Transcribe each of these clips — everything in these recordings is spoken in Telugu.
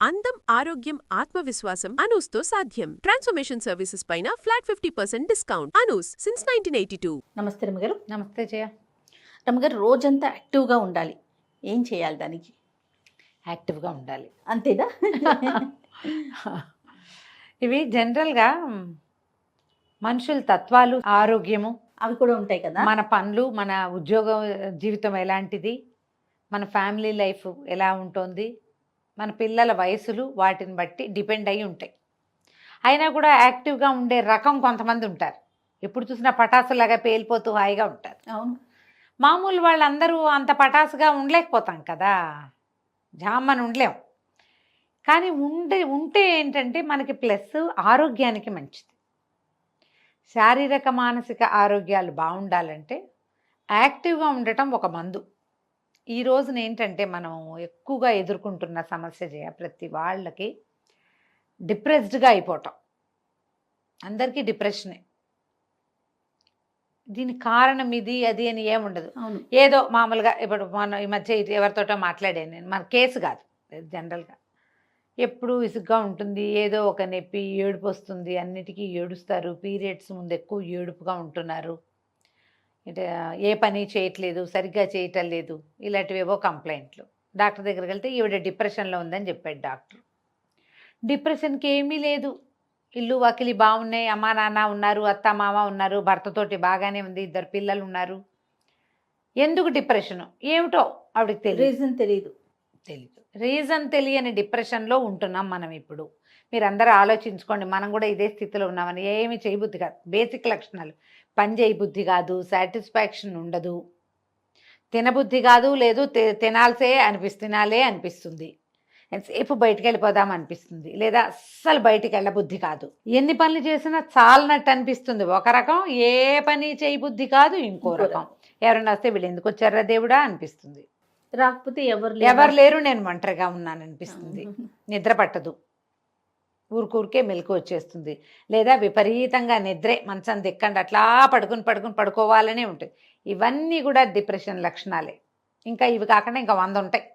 అందం, ఆరోగ్యం, ఆత్మవిశ్వాసం అనూస్తో సాధ్యం. ట్రాన్స్ఫర్మేషన్ సర్వీసెస్ పైన ఫ్లాట్ 50% డిస్కౌంట్. అనూస్ సిన్స్ 1982. నమస్తే రమ్మగారు. నమస్తే జయ. రమ్మగారు, రోజంతా యాక్టివ్గా ఉండాలి, ఏం చేయాలి దానికి? యాక్టివ్గా ఉండాలి అంతేనా? ఇవి జనరల్గా మనుషుల తత్వాలు, ఆరోగ్యము, అవి కూడా ఉంటాయి కదా. మన పనులు, మన ఉద్యోగ జీవితం ఎలాంటిది, మన ఫ్యామిలీ లైఫ్ ఎలా ఉంటుంది, మన పిల్లల వయసులు, వాటిని బట్టి డిపెండ్ అయి ఉంటాయి. అయినా కూడా యాక్టివ్గా ఉండే రకం కొంతమంది ఉంటారు. ఎప్పుడు చూసినా పటాసులాగా పేలిపోతూ హాయిగా ఉంటారు. అవును. మామూలు వాళ్ళందరూ అంత పటాసుగా ఉండలేకపోతాం కదా, జామ్మని ఉండలేం. కానీ ఉంటే ఏంటంటే మనకి ప్లస్ ఆరోగ్యానికి మంచిది. శారీరక మానసిక ఆరోగ్యాలు బాగుండాలంటే యాక్టివ్గా ఉండటం ఒక మందు. ఈ రోజున ఏంటంటే మనం ఎక్కువగా ఎదుర్కొంటున్న సమస్య ప్రతి వాళ్ళకి డిప్రెస్డ్గా అయిపోవటం. అందరికీ డిప్రెషనే. దీనికి కారణం ఇది అది అని ఏముండదు. ఏదో మామూలుగా ఇప్పుడు మన ఈ మధ్య ఎవరితోటో మాట్లాడాను నేను, మన కేసు కాదు, జనరల్గా ఎప్పుడు విసుగ్గా ఉంటుంది, ఏదో ఒక నొప్పి, ఏడుపు వస్తుంది, అన్నిటికీ ఏడుస్తారు, పీరియడ్స్ ముందు ఎక్కువ ఏడుపుగా ఉంటున్నారు, ఏ పని చేయట్లేదు, సరిగ్గా చేయటం లేదు, ఇలాంటివేవో కంప్లైంట్లు. డాక్టర్ దగ్గరికి వెళ్తే ఈవిడ డిప్రెషన్లో ఉందని చెప్పాడు డాక్టర్. డిప్రెషన్కి ఏమీ లేదు, ఇల్లు వాకిలి బాగున్నాయి, అమ్మా నాన్న ఉన్నారు, అత్త మామ ఉన్నారు, భర్తతోటి బాగానే ఉంది, 2 పిల్లలు ఉన్నారు. ఎందుకు డిప్రెషను ఏమిటో ఆవిడకి తెలియదు. రీజన్ తెలియని డిప్రెషన్లో ఉంటున్నాం మనం ఇప్పుడు. మీరందరూ ఆలోచించుకోండి, మనం కూడా ఇదే స్థితిలో ఉన్నామని. ఏమి చేయబుద్ధి కాదు, బేసిక్ లక్షణాలు. పని చేయబుద్ధి కాదు, సాటిస్ఫాక్షన్ ఉండదు, తినబుద్ధి కాదు, లేదు తినాలే అనిపిస్తుంది, ఎంతసేపు బయటికి వెళ్ళిపోదాం అనిపిస్తుంది, లేదా అస్సలు బయటికి వెళ్ళబుద్ధి కాదు. ఎన్ని పనులు చేసినా చాలనట్టు అనిపిస్తుంది ఒక రకం, ఏ పని చేయబుద్ధి కాదు ఇంకో రకం. ఎవరైనా వస్తే వీళ్ళు ఎందుకు వచ్చారా దేవుడా అనిపిస్తుంది, రాకపోతే ఎవరు లేరు నేను ఒంటరిగా ఉన్నాను అనిపిస్తుంది, నిద్ర పట్టదు, ఊరికే మెలకు వచ్చేస్తుంది, లేదా విపరీతంగా నిద్రే, మంచం దిక్కండి అట్లా పడుకోవాలనే ఉంటుంది. ఇవన్నీ కూడా డిప్రెషన్ లక్షణాలే. ఇంకా ఇవి కాకుండా ఇంకా 100 ఉంటాయి.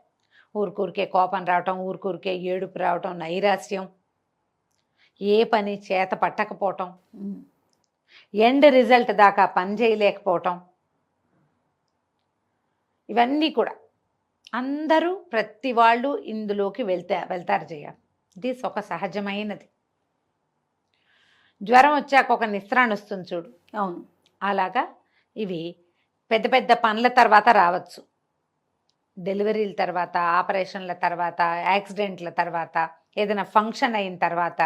ఊరికే కోపం రావటం, ఊరికే ఏడుపు రావటం, నైరాస్యం, ఏ పని చేత పట్టకపోవటం, ఎండ్ రిజల్ట్ దాకా పని చేయలేకపోవటం, ఇవన్నీ కూడా అందరూ ప్రతి వాళ్ళు ఇందులోకి వెళ్తారు చేయాలి. ఇది ఒక సహజమైనది. జ్వరం వచ్చాక ఒక నిస్త్రాన్ని వస్తుంది చూడు, అవును, అలాగా ఇవి పెద్ద పెద్ద పనుల తర్వాత రావచ్చు. డెలివరీల తర్వాత, ఆపరేషన్ల తర్వాత, యాక్సిడెంట్ల తర్వాత, ఏదైనా ఫంక్షన్ అయిన తర్వాత,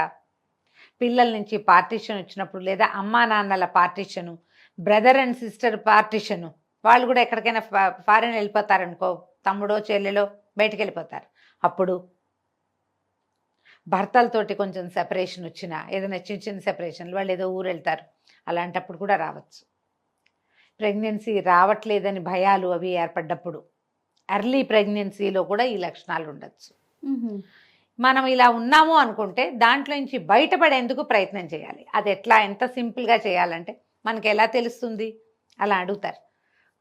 పిల్లల నుంచి పార్టీషన్ వచ్చినప్పుడు, లేదా అమ్మా నాన్నల partition, brother and sister partition, వాళ్ళు కూడా ఎక్కడికైనా ఫారెన్ వెళ్ళిపోతారనుకో, తమ్ముడో చెల్లెలో బయటికి వెళ్ళిపోతారు. అప్పుడు భర్తలతోటి కొంచెం సెపరేషన్ వచ్చినా, ఏదైనా చిన్న సెపరేషన్లు, వాళ్ళు ఏదో ఊరు వెళ్తారు, అలాంటప్పుడు కూడా రావచ్చు. ప్రెగ్నెన్సీ రావట్లేదని భయాలు అవి ఏర్పడ్డప్పుడు, ఎర్లీ ప్రెగ్నెన్సీలో కూడా ఈ లక్షణాలు ఉండొచ్చు. మనం ఇలా ఉన్నాము అనుకుంటే దాంట్లో నుంచి బయటపడేందుకు ప్రయత్నం చేయాలి. అది ఎట్లా, ఎంత సింపుల్గా చేయాలంటే మనకి ఎలా తెలుస్తుంది అలా అడుగుతారు.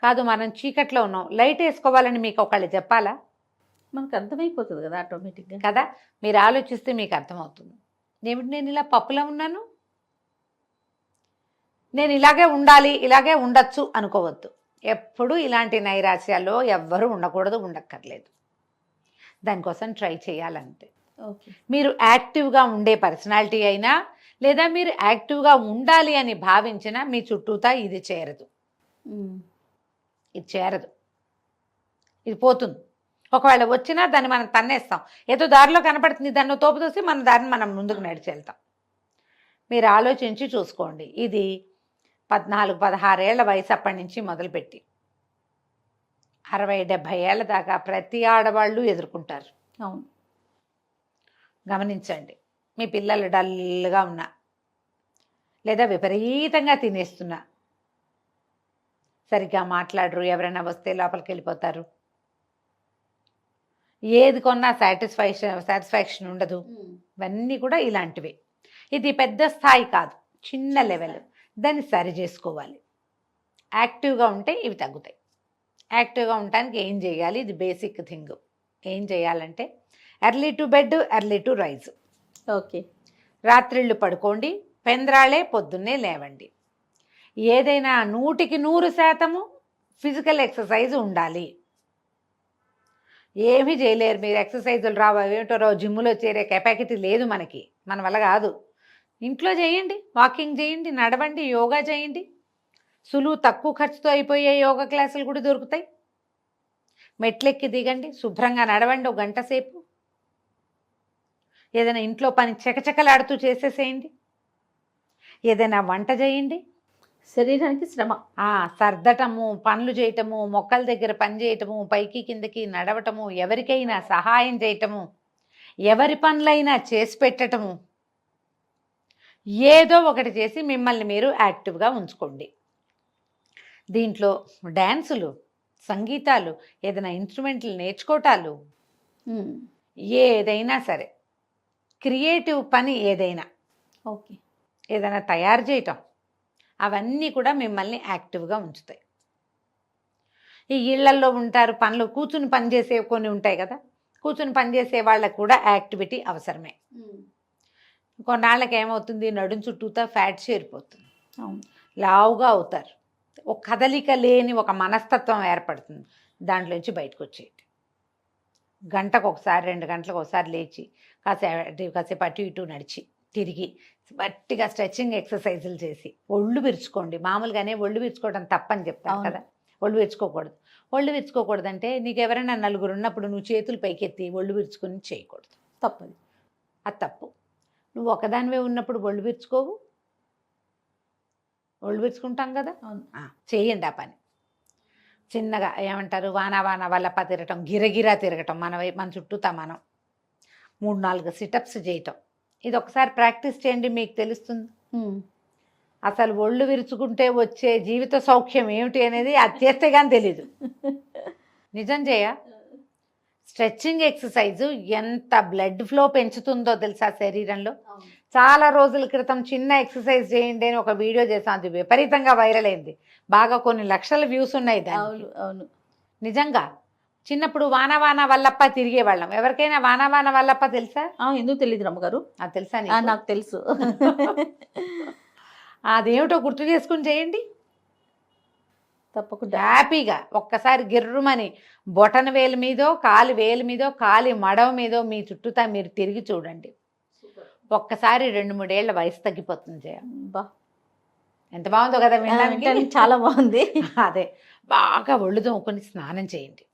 కాదు మనం చీకట్లో ఉన్నాం, లైట్ వేసుకోవాలని మీకు ఒకళ్ళు చెప్పాలా? మనకు అర్థమైపోతుంది కదా ఆటోమేటిక్గా కదా. మీరు ఆలోచిస్తే మీకు అర్థమవుతుంది. ఏమిటి నేను ఇలా పప్పులో ఉన్నాను, నేను ఇలాగే ఉండాలి, ఇలాగే ఉండొచ్చు అనుకోవద్దు. ఎప్పుడు ఇలాంటి నైరాశ్యాల్లో ఎవ్వరూ ఉండకూడదు, ఉండక్కర్లేదు. దానికోసం ట్రై చేయాలంతే. మీరు యాక్టివ్గా ఉండే పర్సనాలిటీ అయినా, లేదా మీరు యాక్టివ్గా ఉండాలి అని భావించినా మీ చుట్టూతా ఇది చేరదు, ఇది పోతుంది. ఒకవేళ వచ్చినా దాన్ని మనం తన్నేస్తాం, ఏదో దారిలో కనపడుతుంది దాన్ని తోపు తోసి మన దారిని మనం ముందుకు నడిచి వెళ్తాం. మీరు ఆలోచించి చూసుకోండి. ఇది 14-16 ఏళ్ల వయసు అప్పటి నుంచి మొదలుపెట్టి 60-70 ఏళ్ళ దాకా ప్రతి ఆడవాళ్ళు ఎదుర్కొంటారు. అవును, గమనించండి. మీ పిల్లలు డల్గా ఉన్నా, లేదా విపరీతంగా తినేస్తున్నా, సరిగ్గా మాట్లాడరు, ఎవరైనా వస్తే లోపలికి వెళ్ళిపోతారు, ఏది కొన్నా సాటిస్ఫాక్షన్ ఉండదు, ఇవన్నీ కూడా ఇలాంటివే. ఇది పెద్ద స్థాయి కాదు, చిన్న లెవెల్. దాన్ని సరి చేసుకోవాలి. యాక్టివ్గా ఉంటే ఇవి తగ్గుతాయి. యాక్టివ్గా ఉండటానికి ఏం చేయాలి, ఇది బేసిక్ థింగ్. ఏం చేయాలంటే early to bed, early to rise. Okay. రాత్రిళ్ళు పడుకోండి, పెంద్రాళే పొద్దున్నే లేవండి. ఏదైనా 100% ఫిజికల్ ఎక్సర్సైజ్ ఉండాలి. ఏమీ చేయలేరు మీరు, ఎక్సర్సైజులు రావు ఏమిటో రావు, జిమ్లో చేరే కెపాసిటీ లేదు మనకి, మన వల్ల కాదు. ఇంట్లో చేయండి, వాకింగ్ చేయండి, నడవండి, యోగా చేయండి. సులువు తక్కువ ఖర్చుతో అయిపోయే యోగా క్లాసులు కూడా దొరుకుతాయి. మెట్లెక్కి దిగండి, శుభ్రంగా నడవండి 1 గంట సేపు. ఏదైనా ఇంట్లో పని చకచకలాడుతూ చేసేసేయండి. ఏదైనా వంట చేయండి. శరీరానికి శ్రమ. సర్దటము, పనులు చేయటము, మొక్కల దగ్గర పని చేయటము, పైకి కిందకి నడవటము, ఎవరికైనా సహాయం చేయటము, ఎవరి పనులైనా చేసి పెట్టటము, ఏదో ఒకటి చేసి మిమ్మల్ని మీరు యాక్టివ్గా ఉంచుకోండి. దీంట్లో డ్యాన్సులు, సంగీతాలు, ఏదైనా ఇన్స్ట్రుమెంట్లు నేర్చుకోవటాలు, ఏదైనా సరే, క్రియేటివ్ పని ఏదైనా, ఓకే, ఏదైనా తయారు చేయటం, అవన్నీ కూడా మిమ్మల్ని యాక్టివ్గా ఉంచుతాయి. ఈ ఇళ్లల్లో ఉంటారు, పనులు కూర్చుని పనిచేసే కొన్ని ఉంటాయి కదా, కూర్చుని పనిచేసే వాళ్ళకు కూడా యాక్టివిటీ అవసరమే. కొన్నాళ్ళకి ఏమవుతుంది, నడుం చుట్టూతా ఫ్యాట్ చేరిపోతుంది, లావుగా అవుతారు, ఒక కదలిక లేని ఒక మనస్తత్వం ఏర్పడుతుంది. దాంట్లోంచి బయటకు వచ్చేయండి. గంటకు ఒకసారి 2 గంటలకు ఒకసారి లేచి కాసేపు అటు ఇటు నడిచి తిరిగి గట్టిగా స్ట్రెచ్చింగ్ ఎక్సర్సైజులు చేసి ఒళ్ళు విరుచుకోండి. మామూలుగానే ఒళ్ళు విరుచుకోవడం తప్పని చెప్తాను కదా, ఒళ్ళు విరుచుకోకూడదు. ఒళ్ళు విరుచుకోకూడదు అంటే నీకు ఎవరైనా 4 ఉన్నప్పుడు నువ్వు చేతులు పైకెత్తి ఒళ్ళు విరుచుకొని చేయకూడదు, తప్పది, అది తప్పు. నువ్వు ఒకదానివే ఉన్నప్పుడు ఒళ్ళు విరుచుకోవు, ఒళ్ళు విరుచుకుంటాం కదా, చేయండి ఆ పని. చిన్నగా ఏమంటారు, వాన వల్లప్ప తిరగటం, గిరగిరా తిరగటం, మన చుట్టూతా మనం 3-4 సిటప్స్ చేయటం. ఇది ఒకసారి ప్రాక్టీస్ చేయండి, మీకు తెలుస్తుంది. అసలు ఒళ్ళు విరుచుకుంటే వచ్చే జీవిత సౌఖ్యం ఏమిటి అనేది అది చేస్తే కానీ తెలీదు. నిజం చేయ. స్ట్రెచ్చింగ్ ఎక్సర్సైజు ఎంత బ్లడ్ ఫ్లో పెంచుతుందో తెలుసా శరీరంలో. చాలా రోజుల క్రితం చిన్న ఎక్సర్సైజ్ చేయండి అని ఒక వీడియో చేసాం, అది విపరీతంగా వైరల్ అయింది, బాగా కొన్ని లక్షల వ్యూస్ ఉన్నాయి దానికి. అవును, నిజంగా. చిన్నప్పుడు వాన వల్లప్ప తిరిగేవాళ్ళం. ఎవరికైనా వాన వల్లప్ప తెలుసా? ఎందుకు తెలియదు రమ్మగారు? అది తెలుసా? నాకు తెలుసు. అదేమిటో గుర్తు చేసుకుని చేయండి తప్పకుండా, హ్యాపీగా. ఒక్కసారి గిర్రుమని బొటన వేలు మీదో, కాలి వేలు మీదో, కాలి మడవ మీదో మీ చుట్టూతా మీరు తిరిగి చూడండి. ఒక్కసారి 2-3 ఏళ్ల వయసు తగ్గిపోతుంది. ఎంత బాగుందో కదా వినడానికి, చాలా బాగుంది. అదే, బాగా ఒళ్ళు తోముకొని స్నానం చేయండి.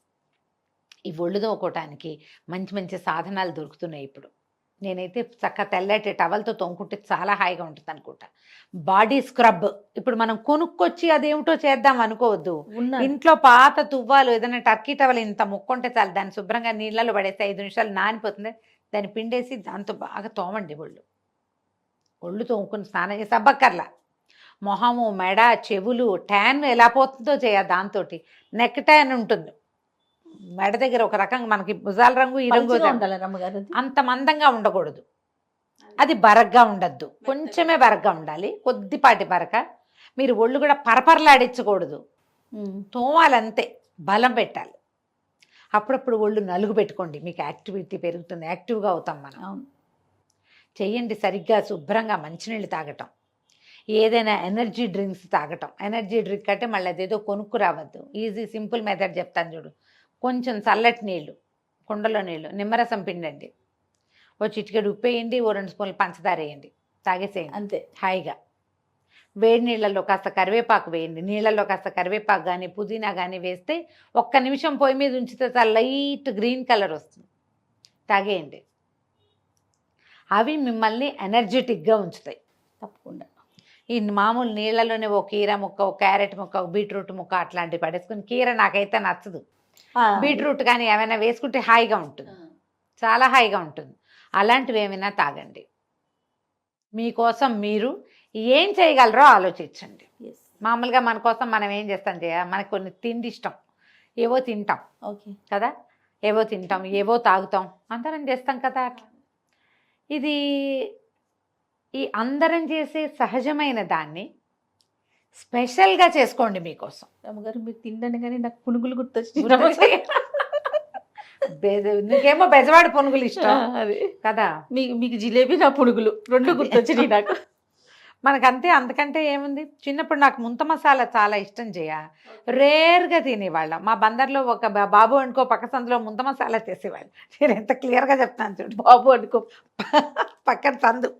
ఈ ఒళ్ళు తోముకోవటానికి మంచి మంచి సాధనాలు దొరుకుతున్నాయి ఇప్పుడు. నేనైతే చక్క తెల్లటి టవల్తో తోముకుంటే చాలా హాయిగా ఉంటుంది అనుకుంటా. బాడీ స్క్రబ్ ఇప్పుడు మనం కొనుక్కొచ్చి అదేమిటో చేద్దాం అనుకోవద్దు. ఇంట్లో పాత తువ్వాలు, ఏదైనా టర్కీ టవల్ ఇంత ముక్కుంటే చాలు, దాన్ని శుభ్రంగా నీళ్ళలో పడేస్తే 5 నిమిషాలు నానిపోతుంది. దాన్ని పిండేసి దాంతో బాగా తోమండి. ఒళ్ళు తోముకుని స్నానం చేసి అబ్బక్కర్లా. మొహము, మెడ, చెవులు ట్యాన్ ఎలా పోతుందో దాంతో. నెక్ ట్యాన్ ఉంటుంది మెడ దగ్గర, ఒక రకంగా మనకి భుజాల రంగు ఈ రంగు అంత మందంగా ఉండకూడదు, అది బరగ్గా ఉండద్దు, కొంచెమే బరగ్గా ఉండాలి, కొద్దిపాటి బరక. మీరు ఒళ్ళు కూడా పరపరలాడించకూడదు, తోమాలంతే, బలం పెట్టాలి. అప్పుడప్పుడు ఒళ్ళు నలుగు పెట్టుకోండి, మీకు యాక్టివిటీ పెరుగుతుంది, యాక్టివ్గా అవుతాం మనం. చెయ్యండి సరిగ్గా, శుభ్రంగా మంచినీళ్ళు తాగటం, ఏదైనా ఎనర్జీ డ్రింక్స్ తాగటం. ఎనర్జీ డ్రింక్ అంటే మళ్ళీ అదేదో కొనుక్కు రావద్దు, ఈజీ సింపుల్ మెథడ్ చెప్తాను చూడు. కొంచెం చల్లటి నీళ్ళు, కుండలో నీళ్ళు, నిమ్మరసం పిండండి, ఓ చిటికెడు ఉప్పు వేయండి, ఓ 2 స్పూన్లు పంచదార వేయండి, తాగేసేయండి అంతే హాయిగా. వేడి నీళ్ళల్లో కాస్త కరివేపాకు వేయండి, నీళ్ళల్లో కాస్త కరివేపాకు కానీ పుదీనా కానీ వేస్తే 1 నిమిషం పొయ్యి మీద ఉంచితే చాలా లైట్ గ్రీన్ కలర్ వస్తుంది, తాగేయండి. అవి మిమ్మల్ని ఎనర్జెటిక్గా ఉంచుతాయి తప్పకుండా. ఈ మామూలు నీళ్ళలోనే ఓ కీర ముక్క, ఓ క్యారెట్ ముక్క, ఓ బీట్రూట్ ముక్క అట్లాంటివి పడేసుకుని, కీర నాకైతే నచ్చదు, బీట్రూట్ కానీ ఏమైనా వేసుకుంటే హాయిగా ఉంటుంది, చాలా హాయిగా ఉంటుంది. అలాంటివి ఏమైనా తాగండి. మీకోసం మీరు ఏం చేయగలరో ఆలోచించండి. మామూలుగా మన కోసం మనం ఏం చేస్తాం మనకు కొన్ని తిండి ఇష్టం, ఏవో తింటాం కదా, ఏవో తింటాం, ఏవో తాగుతాం, అందరం చేస్తాం కదా. ఇది ఈ అందరం చేసే సహజమైన దాన్ని స్పెషల్గా చేసుకోండి మీకోసం. రమ్మగారు మీరు తిండని కానీ నాకు పునుగులు గుర్తొచ్చి నీకేమో బెజవాడి పునుగులు ఇష్టం అది కదా. మీకు జిలేబీ నా పునుగులు రెండు గుర్తొచ్చినాయి నాకు. మనకంతే, అంతకంటే ఏముంది. చిన్నప్పుడు నాకు ముంత మసాలా చాలా ఇష్టం చేయ, రేర్గా తినేవాళ్ళం. మా బందర్లో ఒక బాబు అనుకో పక్క సందులో ముంత మసాలా చేసేవాళ్ళు. నేను ఎంత క్లియర్గా చెప్తాను చూడు, బాబు అనుకో పక్కన సందు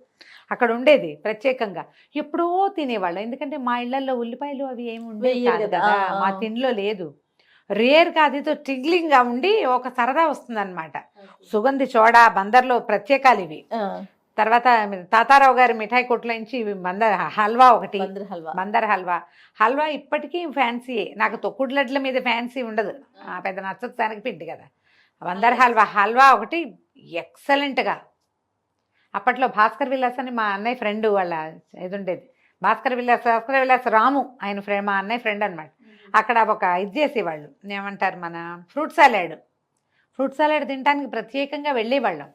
అక్కడ ఉండేది ప్రత్యేకంగా. ఎప్పుడో తినేవాళ్ళం, ఎందుకంటే మా ఇళ్లలో ఉల్లిపాయలు అవి ఏమి ఉండేవి వెయ్యరు కాదు కదా. కదా, మా తిండిలో లేదు. రేర్గా అదితో టిగ్లింగ్గా ఉండి ఒక సరదా వస్తుందన్నమాట. సుగంధి చోడా బందర్లో ప్రత్యేకాలు ఇవి. తర్వాత తాతారావు గారి మిఠాయి కొట్ల నుంచి బందర్ హల్వా ఒకటి, బందర్ హల్వా. బందర్ హల్వా. హల్వా ఇప్పటికీ ఫ్యాన్సీయే. నాకు తొక్కుడు లడ్ల మీద ఫ్యాన్సీ ఉండదు, పెద్ద నచ్చదు, తనకి పిండి కదా. బందర్ హల్వా, హల్వా ఒకటి ఎక్సలెంట్గా. అప్పట్లో భాస్కర్ విలాస్ అని మా అన్నయ్య ఫ్రెండ్ వాళ్ళ ఇది ఉండేది. భాస్కర్ విలాస్ రాము ఆయన ఫ్రెండ్, మా అన్నయ్య ఫ్రెండ్ అనమాట. అక్కడ ఒక ఇది చేసేవాళ్ళు, ఏమంటారు మన ఫ్రూట్ సలాడ్ తినడానికి ప్రత్యేకంగా వెళ్ళేవాళ్ళం.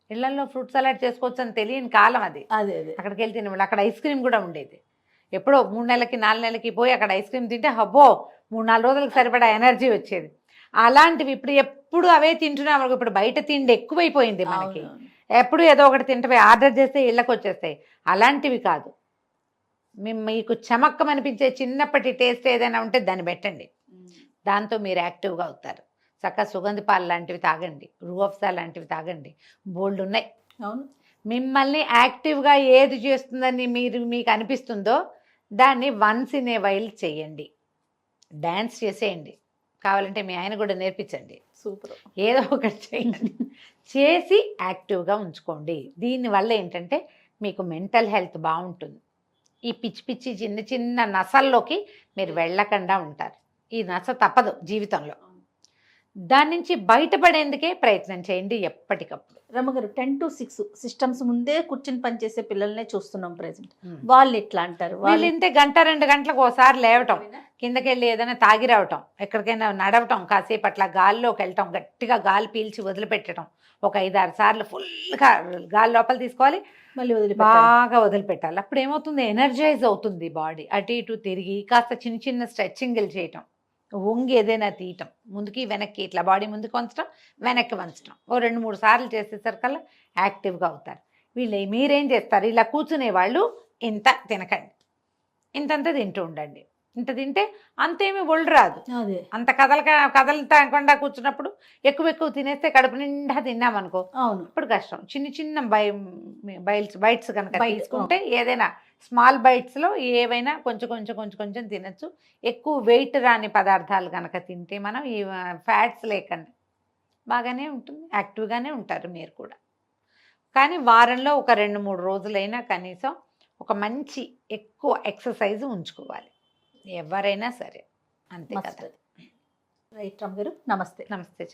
ఇళ్లలో ఫ్రూట్ సలాడ్ చేసుకోవచ్చు అని తెలియని కాలం అది. అదే అక్కడికి వెళ్ళి తినేవాళ్ళు. అక్కడ ఐస్ క్రీమ్ కూడా ఉండేది. ఎప్పుడో 3 నెలలకి 4 నెలలకి పోయి అక్కడ ఐస్ క్రీమ్ తింటే హబ్బో 3-4 రోజులకు సరిపడా ఎనర్జీ వచ్చేది. అలాంటివి ఇప్పుడు ఎప్పుడు అవే తింటున్నాం. ఇప్పుడు బయట తిండి ఎక్కువైపోయింది మనకి. ఎప్పుడు ఏదో ఒకటి తింటే ఆర్డర్ చేస్తే ఇళ్ళకి వచ్చేస్తాయి. అలాంటివి కాదు. మీకు చమక్కమనిపించే చిన్నప్పటి టేస్ట్ ఏదైనా ఉంటే దాన్ని పెట్టండి, దాంతో మీరు యాక్టివ్గా అవుతారు. చక్కగా సుగంధి పాలు లాంటివి తాగండి, రూఅఫ్జా లాంటివి తాగండి, బోల్డ్ ఉన్నాయి. అవును, మిమ్మల్ని యాక్టివ్గా ఏది చేస్తుందని మీకు అనిపిస్తుందో దాన్ని వన్స్ ఇన్ ఏ వైల్ చేయండి. డ్యాన్స్ చేసేయండి, కావాలంటే మీ ఆయన కూడా నేర్పించండి. సూపర్. ఏదో ఒకటి చేయండి, చేసి యాక్టివ్గా ఉంచుకోండి. దీనివల్ల ఏంటంటే మీకు మెంటల్ హెల్త్ బాగుంటుంది. ఈ పిచ్చి చిన్న చిన్న నసల్లోకి మీరు వెళ్ళకుండా ఉంటారు. ఈ నస తప్పదు జీవితంలో. దాని నుంచి బయటపడేందుకే ప్రయత్నం చేయండి ఎప్పటికప్పుడు. రమ్మగారు 10 to 6 సిస్టమ్స్ ముందే కూర్చుని పనిచేసే పిల్లల్నే చూస్తున్నాం ప్రెసెంట్. వాళ్ళు ఎట్లా అంటారు? వాళ్ళు ఇంతే 1-2 గంటలకు ఒకసారి లేవటం, కిందకెళ్ళి ఏదైనా తాగి రావటం, ఎక్కడికైనా నడవటం, కాసేపు అట్లా గాల్లోకి వెళ్ళటం, గట్టిగా గాలి పీల్చి వదిలిపెట్టడం, ఒక 5-6 సార్లు ఫుల్గా గాలి లోపల తీసుకోవాలి, మళ్ళీ బాగా వదిలిపెట్టాలి. అప్పుడు ఏమవుతుంది, ఎనర్జైజ్ అవుతుంది బాడీ. అటు ఇటు తిరిగి కాస్త చిన్న చిన్న స్ట్రెచ్చింగ్లు చేయటం, వంగి ఏదైనా తీయటం, ముందుకి వెనక్కి ఇట్లా బాడీ ముందుకు వంచడం, వెనక్కి వంచడం, ఓ 2-3 సార్లు చేసేసరికల్లా యాక్టివ్గా అవుతారు. మీరేం చేస్తారు, ఇలా కూర్చునే వాళ్ళు ఇంత తినకండి, ఇంతంత తింటూ ఉండండి. ఇంత తింటే అంతేమీ ఒళ్ళు రాదు. అంత కదలకుండా కూర్చున్నప్పుడు ఎక్కువ తినేస్తే కడుపు నిండా తిన్నామనుకో, ఇప్పుడు కష్టం. చిన్న చిన్న బైట్స్ కనుక తీసుకుంటే, ఏదైనా స్మాల్ బైట్స్లో ఏవైనా కొంచెం తినచ్చు. ఎక్కువ వెయిట్ రాని పదార్థాలు కనుక తింటే మనం ఈ ఫ్యాట్స్ లేకుండా బాగానే ఉంటుంది, యాక్టివ్గానే ఉంటారు మీరు కూడా. కానీ వారంలో ఒక 2-3 రోజులైనా కనీసం ఒక మంచి ఎక్కువ ఎక్సర్సైజ్ ఉంచుకోవాలి ఎవరైనా సరే, అంతే కదా. రైట్ రమ్మ గారు, నమస్తే. నమస్తే.